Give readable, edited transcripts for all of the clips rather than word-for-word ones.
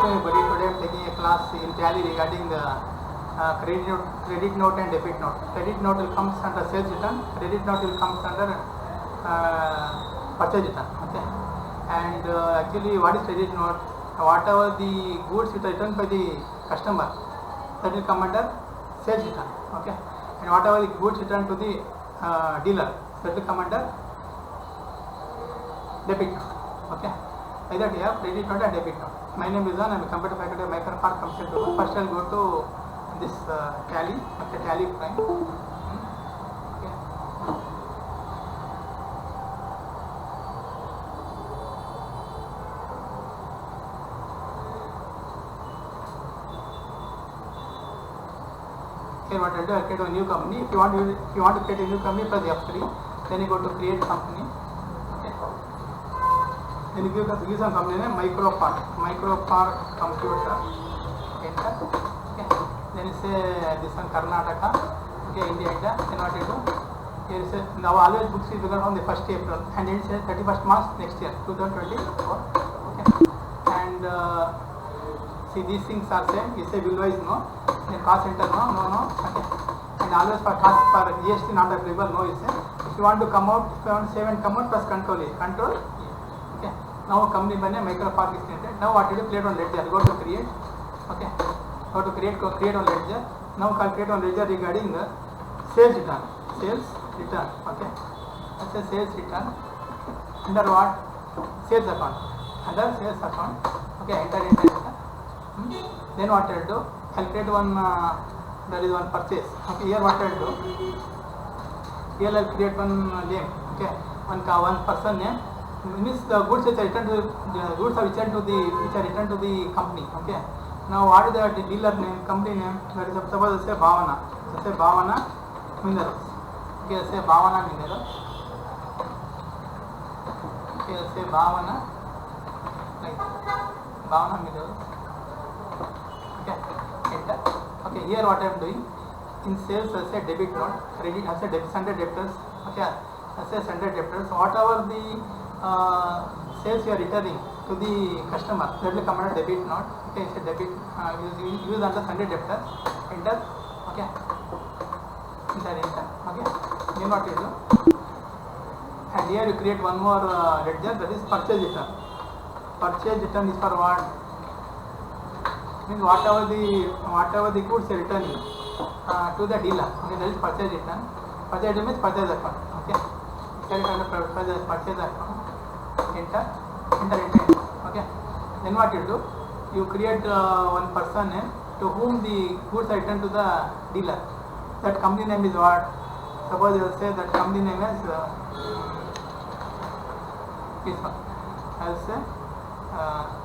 everybody. Today I am taking a class in Tally regarding the credit note and debit note. Credit note will comes under sales return. Credit note will comes under purchase return. Okay. And actually, what is credit note? Whatever the goods which are returned by the customer, that will come under sales return. Okay. And whatever the goods returned to the dealer, that will come under debit note. Okay. Like that you have credit note and debit note. My name is Zan. I am a computer faculty of Micropark Computer Group. First I will go to this Tally, okay, Tally Prime. Okay. Here what I will do, I will create a new company. If you want to create a new company, press F3. Then you go to create company. Then you give some company name Micropark Computer. Enter. Okay. Then you say this one Karnataka. Okay, India. Then what you do? Here you say now always books is begun on the 1st April and it says 31st March next year 2024. Okay. And see these things are same. You say bill wise no. Then cost center no. Okay. And always for cost for GST not applicable no. You say if you want to come out, if you want to save and come out, press Control A. Control. Okay. Now company by name Micropark is created. Now what you do? Create on ledger. Go to create. Okay. Go to create on ledger. Now create on ledger regarding the sales return. Sales return. Okay. That's a sales return. Under what? Sales account. Under sales account. Okay. Enter. Then what I will do? I will create one. There is one purchase. Okay. Here what I will do? Here I will create one name. Okay. One person name. Means the goods which are returned to the company. Okay. Now what is the dealer name, company name? That is suppose say Bhavana. Say Bhavana Minerals. Okay, say Bhavana Minerals. Okay, say Bhavana. Like Bhavana Minerals. Okay. Enter. Okay. Here what I am doing? In sales I say debit note. Credit I say sundry debtors. Okay. I say sundry debtors. Whatever the sales you are returning to the customer, that will come under debit note. Okay, it's a debit. Use under sundry debtors. Enter. Okay. Enter. Okay. Then what you do? And here you create one more ledger, that is purchase return. Purchase return is for what? Means whatever the goods you are returning to the dealer. Okay, that is purchase return. Purchase return means purchase account. Okay. Purchase account. Enter. Okay. Then what you do? You create one person name to whom the goods are returned to the dealer. That company name is what? Suppose you will say that company name is this one. I will say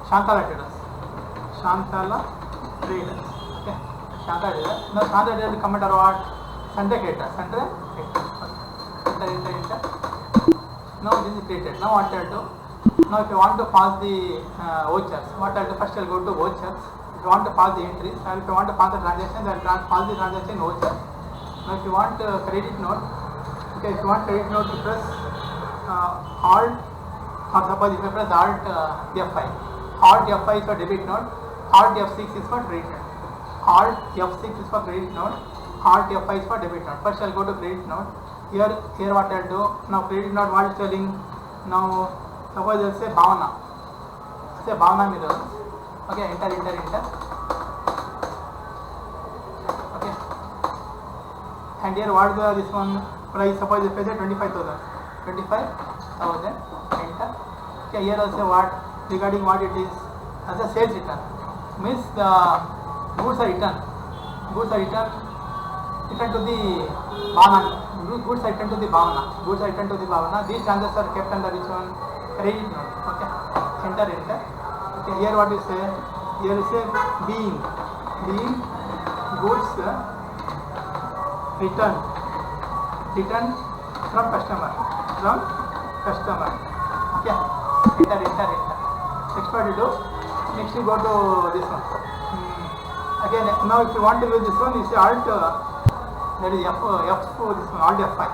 Shantala Traders. Shantala Traders. Okay. Shantala Traders. Now Shantala Traders will come under what? Sundry Creditors. Sundry Creditors. Enter. Now this is created. Now what I will do? Now if you want to pass the vouchers, what I will do? First I will go to vouchers. If you want to pass the entries, and if you want to pass the transaction, then pass the transaction vouchers. Now if you want credit note, okay, if you want credit note, you press Alt, or suppose if you press Alt F5. Alt F5 is for debit note. Alt F6 is for credit note. Alt F6 is for credit note. Alt F5 is for debit note. First I will go to credit note. Here what I will do? Now credit note what is telling? Now suppose I will say Bhavana. Say Bhavana Minerals. Okay, enter. Okay. And here what is this one price? Suppose if I say 25,000. 25,000. Enter. Okay, here also what regarding what it is as a sales return. Means the goods are returned. Goods are returned to the Bhavana. Goods are returned to the Bhavana. These transactions are kept under which one? Credit note. Okay. Enter. Okay. Here what you say? Here you say being goods returned from customer. Okay. Enter. Next what you do? Next you go to this one. Again, now if you want to use this one, you say Alt. That is F this one, Alt F5.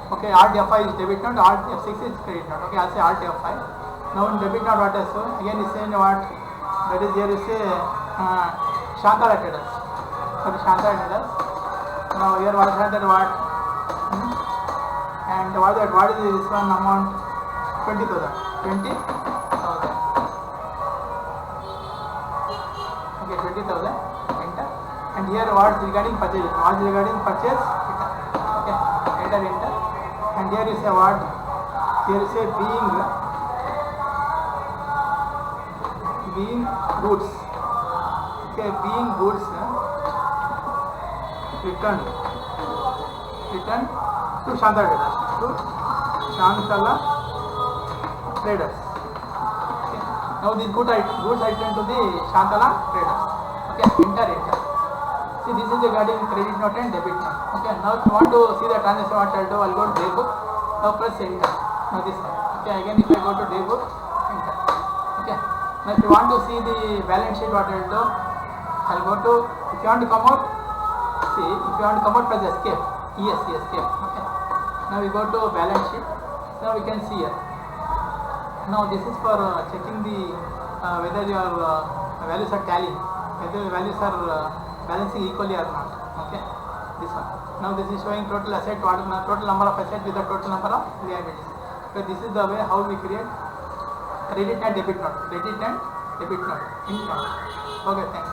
Okay, Alt F5 is debit note, Alt F6 is credit note. Okay, I'll say Alt F5. Now in debit note what I say? Again is saying what? That is here is a Shantara traders. Sorry, Shantara traders. Now here what is that what? And what is that? What is this one amount? 20,000. 20,000. Okay, 20,000. Enter. And here what is regarding purchase? What is regarding purchase? Okay, enter. And here is a what? Here is a being goods. Okay, being goods return to Shantala traders. Okay. Now this goods item to the Shantala traders. Okay, enter. See, this is regarding credit note and debit note. Okay, now if you want to see the transaction, what I'll do, I'll go to day book. Now press enter. Now this one. Okay, again if I go to day book, enter. Okay. Now if you want to see the balance sheet, what I'll do, I'll go to, if you want to come out, see, if you want to come out, press escape. Escape. Okay. Now we go to balance sheet. Now we can see here. Now this is for checking the whether your values are tallying, whether the values are balancing equally or not. Okay. This one. Now this is showing total asset, total number of assets with the total number of liabilities. So this is the way how we create credit and debit note. In time. Okay, thanks.